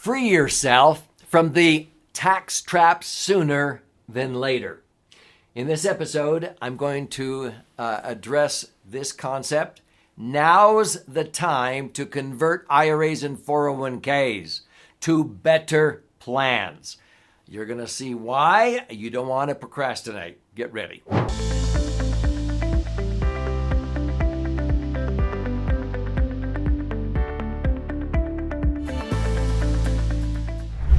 Free yourself from the tax trap sooner than later. In this episode, I'm going to address this concept. Now's the time to convert IRAs and 401ks to better plans. You're going to see why you don't want to procrastinate. Get ready.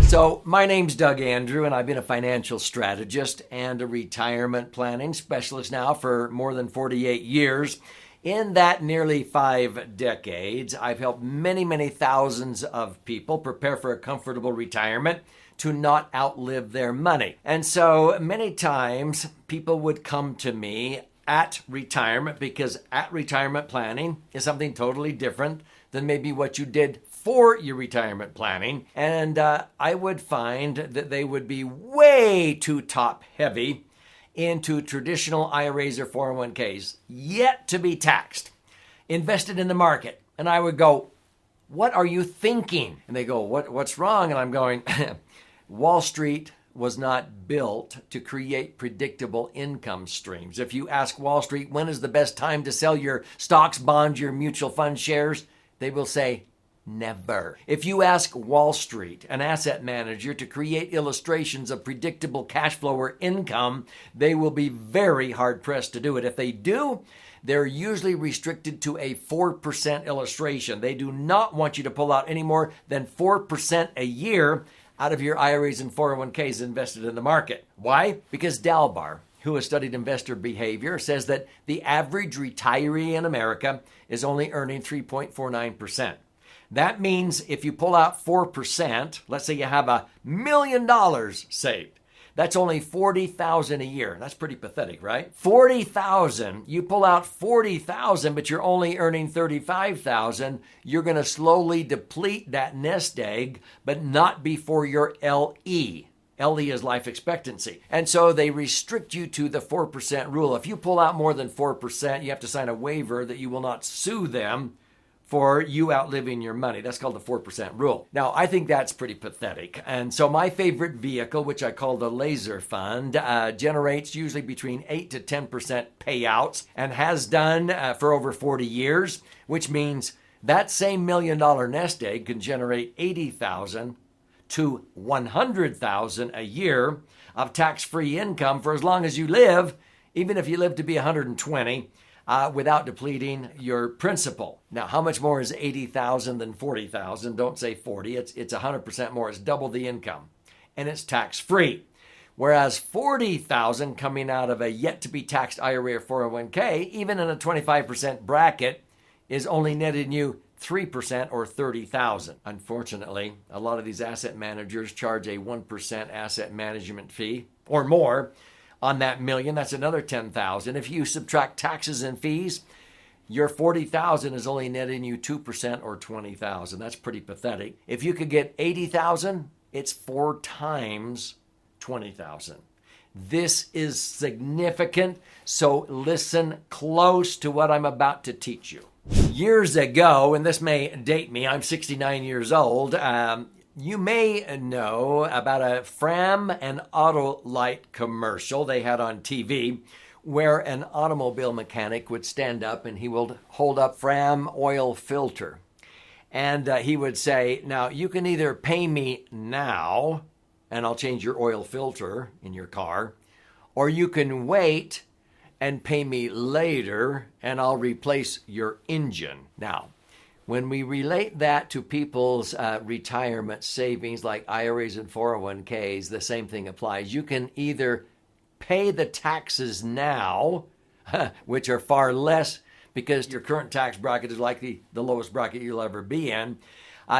So my name's Doug Andrew, and I've been a financial strategist and a retirement planning specialist now for more than 48 years. In that nearly 5 decades, I've helped many thousands of people prepare for a comfortable retirement to not outlive their money. And so many times people would come to me at retirement because at retirement planning is something totally different than maybe what you did for your retirement planning. And I would find that they would be way too top heavy into traditional IRAs or 401ks, yet to be taxed, invested in the market. And I would go, what are you thinking? And they go, what's wrong? And I'm going, Wall Street was not built to create predictable income streams. If you ask Wall Street, when is the best time to sell your stocks, bonds, your mutual fund shares? They will say, never. If you ask Wall Street, an asset manager, to create illustrations of predictable cash flow or income, they will be very hard-pressed to do it. If they do, they're usually restricted to a 4% illustration. They do not want you to pull out any more than 4% a year out of your IRAs and 401ks invested in the market. Why? Because Dalbar, who has studied investor behavior, says that the average retiree in America is only earning 3.49%. That means if you pull out 4%, let's say you have $1 million saved. That's only $40,000 a year. That's pretty pathetic, right? $40,000, you pull out $40,000, but you're only earning $35,000. You're going to slowly deplete that nest egg, but not before your LE. LE is life expectancy. And so they restrict you to the 4% rule. If you pull out more than 4%, you have to sign a waiver that you will not sue them for you outliving your money. That's called the 4% rule. Now, I think that's pretty pathetic. And so my favorite vehicle, which I call the laser fund, generates usually between 8 to 10% payouts and has done for over 40 years, which means that same $1 million nest egg can generate $80,000 to $100,000 a year of tax-free income for as long as you live, even if you live to be 120, without depleting your principal. Now, how much more is $80,000 than $40,000? Don't say 40. It's 100% more. It's double the income, and it's tax-free. Whereas $40,000 coming out of a yet-to-be-taxed IRA or 401k, even in a 25% bracket, is only netting you 3% or $30,000. Unfortunately, a lot of these asset managers charge a 1% asset management fee or more on that million. That's another $10,000. If you subtract taxes and fees, your $40,000 is only netting you 2% or $20,000. That's pretty pathetic. If you could get $80,000, it's 4 times $20,000. This is significant, so listen close to what I'm about to teach you. Years ago, and this may date me, I'm 69 years old, you may know about a Fram and Autolite commercial they had on TV where an automobile mechanic would stand up and he would hold up Fram oil filter. And he would say, now you can either pay me now and I'll change your oil filter in your car, or you can wait and pay me later and I'll replace your engine. Now, when we relate that to people's retirement savings like IRAs and 401ks, the same thing applies. You can either pay the taxes now, which are far less because your current tax bracket is likely the lowest bracket you'll ever be in.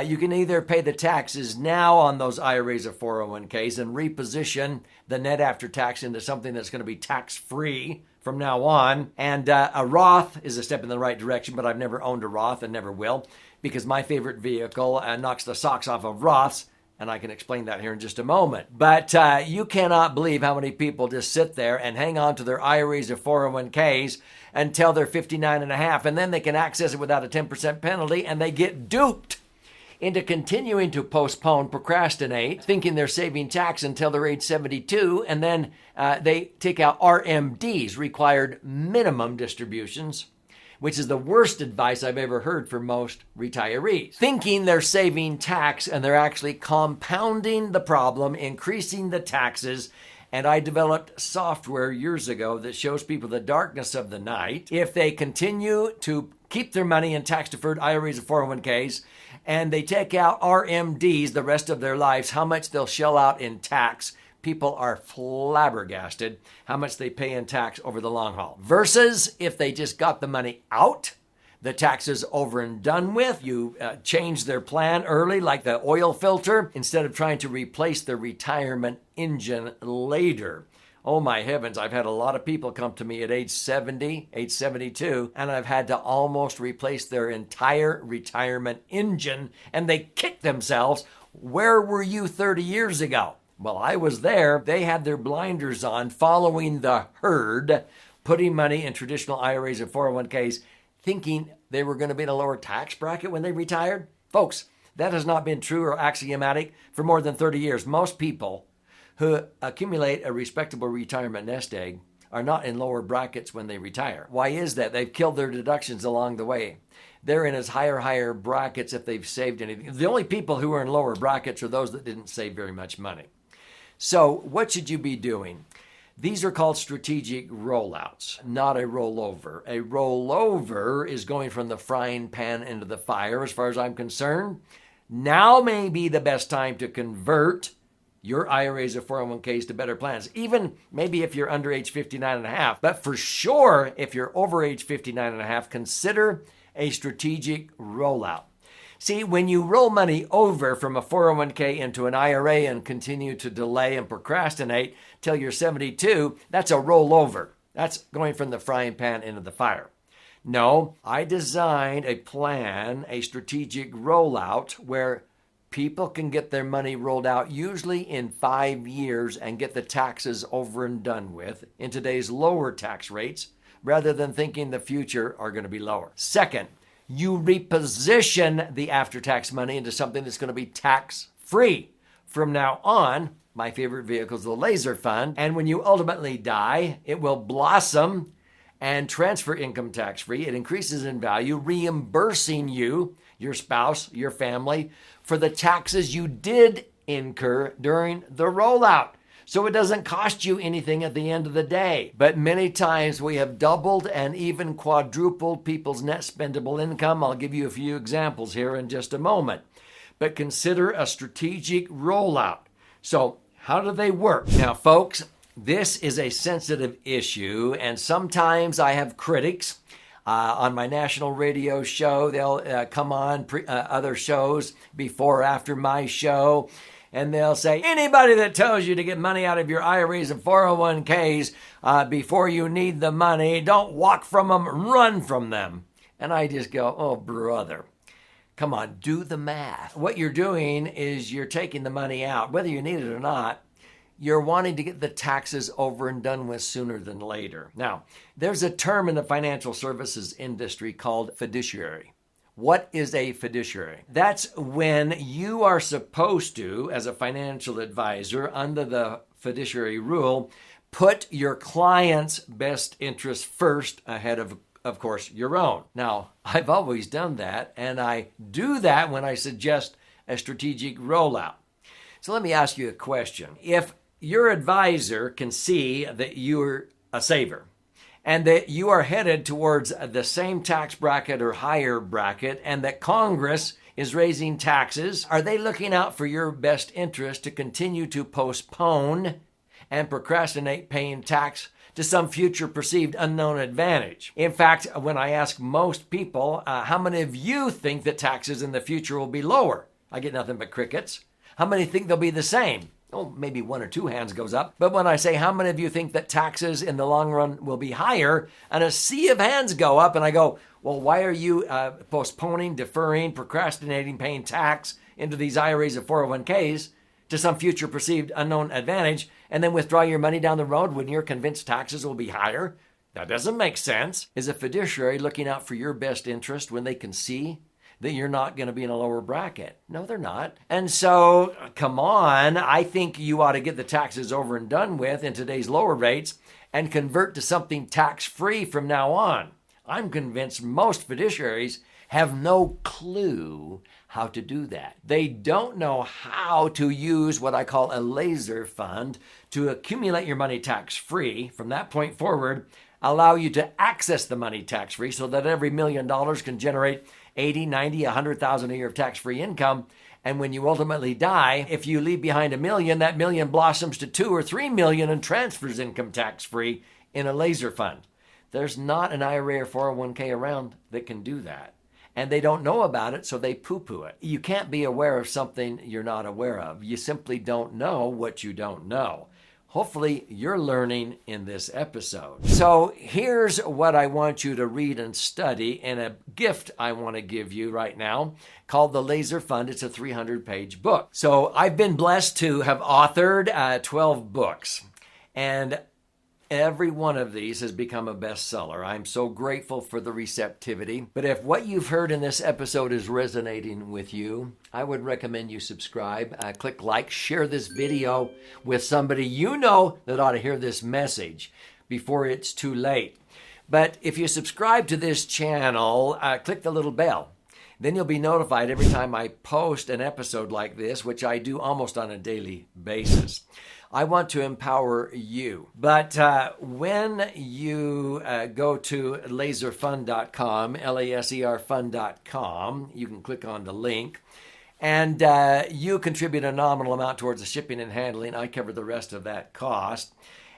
You can either pay the taxes now on those IRAs or 401ks and reposition the net after tax into something that's going to be tax-free from now on. And a Roth is a step in the right direction, but I've never owned a Roth and never will because my favorite vehicle knocks the socks off of Roths, and I can explain that here in just a moment. But you cannot believe how many people just sit there and hang on to their IRAs or 401ks until they're 59 and a half, and then they can access it without a 10% penalty, and they get duped into continuing to postpone, procrastinate, thinking they're saving tax until they're age 72, and then they take out RMDs, required minimum distributions, which is the worst advice I've ever heard for most retirees. Thinking they're saving tax and they're actually compounding the problem, increasing the taxes. And I developed software years ago that shows people the darkness of the night. If they continue to keep their money in tax-deferred IRAs and 401ks, and they take out RMDs the rest of their lives, how much they'll shell out in tax. People are flabbergasted how much they pay in tax over the long haul. Versus if they just got the money out, the tax is over and done with. You change their plan early, like the oil filter, instead of trying to replace the retirement engine later. Oh my heavens, I've had a lot of people come to me at age 70, age 72, and I've had to almost replace their entire retirement engine, and they kick themselves. Where were you 30 years ago? Well, I was there. They had their blinders on, following the herd, putting money in traditional IRAs and 401ks, thinking they were going to be in a lower tax bracket when they retired. Folks, that has not been true or axiomatic for more than 30 years. Most people who accumulate a respectable retirement nest egg are not in lower brackets when they retire. Why is that? They've killed their deductions along the way. They're in as higher brackets if they've saved anything. The only people who are in lower brackets are those that didn't save very much money. So what should you be doing? These are called strategic rollouts, not a rollover. A rollover is going from the frying pan into the fire, as far as I'm concerned. Now may be the best time to convert your IRAs or 401ks to better plans, even maybe if you're under age 59 and a half. But for sure, if you're over age 59 and a half, consider a strategic rollout. See, when you roll money over from a 401k into an IRA and continue to delay and procrastinate till you're 72, that's a rollover. That's going from the frying pan into the fire. No, I designed a plan, a strategic rollout where people can get their money rolled out usually in 5 years and get the taxes over and done with in today's lower tax rates, rather than thinking the future are going to be lower. Second, you reposition the after-tax money into something that's going to be tax-free. From now on, my favorite vehicle is the laser fund, and when you ultimately die, it will blossom and transfer income tax-free. It increases in value, reimbursing you, your spouse, your family, for the taxes you did incur during the rollout. So it doesn't cost you anything at the end of the day. But many times we have doubled and even quadrupled people's net spendable income. I'll give you a few examples here in just a moment. But consider a strategic rollout. So how do they work? Now, folks, this is a sensitive issue, and sometimes I have critics on my national radio show. They'll come on other shows before or after my show, and they'll say, anybody that tells you to get money out of your IRAs and 401ks before you need the money, don't walk from them, run from them. And I just go, oh, brother, come on, do the math. What you're doing is you're taking the money out, whether you need it or not. You're wanting to get the taxes over and done with sooner than later. Now, there's a term in the financial services industry called fiduciary. What is a fiduciary? That's when you are supposed to, as a financial advisor, under the fiduciary rule, put your client's best interest first ahead of course, your own. Now, I've always done that, and I do that when I suggest a strategic rollout. So let me ask you a question. If your advisor can see that you're a saver and that you are headed towards the same tax bracket or higher bracket, and that Congress is raising taxes, are they looking out for your best interest to continue to postpone and procrastinate paying tax to some future perceived unknown advantage? In fact, when I ask most people, how many of you think that taxes in the future will be lower? I get nothing but crickets. How many think they'll be the same? Oh, maybe one or two hands goes up. But when I say, how many of you think that taxes in the long run will be higher? And a sea of hands go up, and I go, well, why are you postponing, deferring, procrastinating, paying tax into these IRAs or 401ks to some future perceived unknown advantage, and then withdraw your money down the road when you're convinced taxes will be higher? That doesn't make sense. Is a fiduciary looking out for your best interest when they can see that you're not going to be in a lower bracket. No, they're not. And so, come on, I think you ought to get the taxes over and done with in today's lower rates and convert to something tax-free from now on. I'm convinced most fiduciaries have no clue how to do that. They don't know how to use what I call a laser fund to accumulate your money tax-free. From that point forward, allow you to access the money tax-free so that every $1 million can generate 80, 90, 100,000 a year of tax-free income. And when you ultimately die, if you leave behind $1 million, that $1 million blossoms to $2 or $3 million and transfers income tax-free in a laser fund. There's not an IRA or 401k around that can do that. And they don't know about it, so they poo-poo it. You can't be aware of something you're not aware of. You simply don't know what you don't know. Hopefully, you're learning in this episode. So here's what I want you to read and study in a gift I want to give you right now called The Laser Fund. It's a 300-page book. So I've been blessed to have authored 12 books. And every one of these has become a bestseller. I'm so grateful for the receptivity. But if what you've heard in this episode is resonating with you, I would recommend you subscribe, click like, share this video with somebody you know that ought to hear this message before it's too late. But if you subscribe to this channel, click the little bell. Then you'll be notified every time I post an episode like this, which I do almost on a daily basis. I want to empower you. But when you go to laserfund.com, L-A-S-E-R fund.com, you can click on the link, and you contribute a nominal amount towards the shipping and handling. I cover the rest of that cost.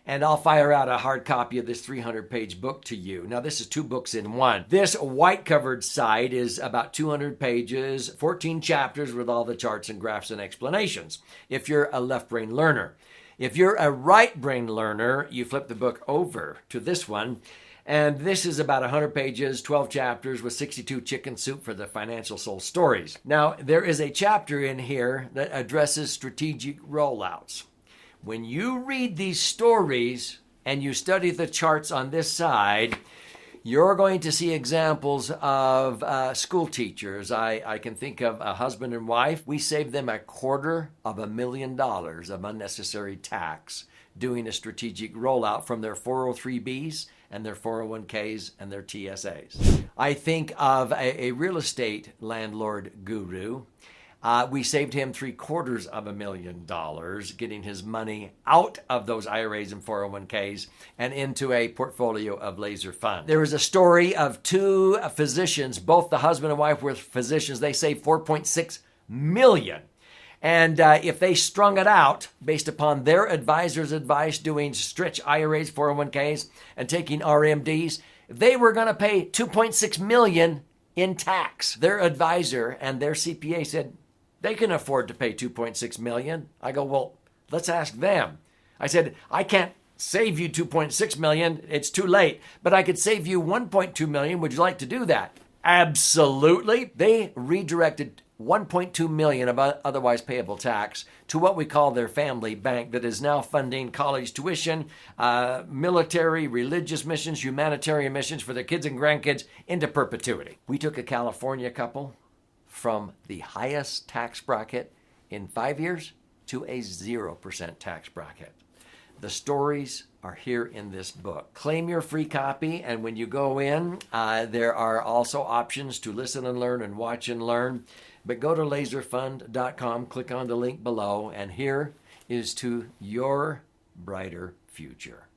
And I'll fire out a hard copy of this 300-page book to you. Now, this is 2 books in one. This white-covered side is about 200 pages, 14 chapters with all the charts and graphs and explanations, if you're a left-brain learner. If you're a right-brain learner, you flip the book over to this one. And this is about 100 pages, 12 chapters with 62 chicken soup for the financial soul stories. Now, there is a chapter in here that addresses strategic rollouts. When you read these stories and you study the charts on this side, you're going to see examples of school teachers. I can think of a husband and wife. We saved them $250,000 of unnecessary tax doing a strategic rollout from their 403Bs and their 401ks and their TSAs. I think of a real estate landlord guru. We saved him $750,000, getting his money out of those IRAs and 401ks and into a portfolio of laser funds. There was a story of 2 physicians, both the husband and wife were physicians. They saved $4.6 million. And if they strung it out based upon their advisor's advice, doing stretch IRAs, 401ks, and taking RMDs, they were going to pay $2.6 million in tax. Their advisor and their CPA said, they can afford to pay $2.6 million. I go, well, let's ask them. I said, I can't save you $2.6 million. It's too late. But I could save you $1.2 million. Would you like to do that? Absolutely. They redirected $1.2 million of otherwise payable tax to what we call their family bank that is now funding college tuition, military, religious missions, humanitarian missions for their kids and grandkids into perpetuity. We took a California couple from the highest tax bracket in 5 years to a 0% tax bracket. The stories are here in this book. Claim your free copy, and when you go in, there are also options to listen and learn and watch and learn. But go to laserfund.com, click on the link below, and here is to your brighter future.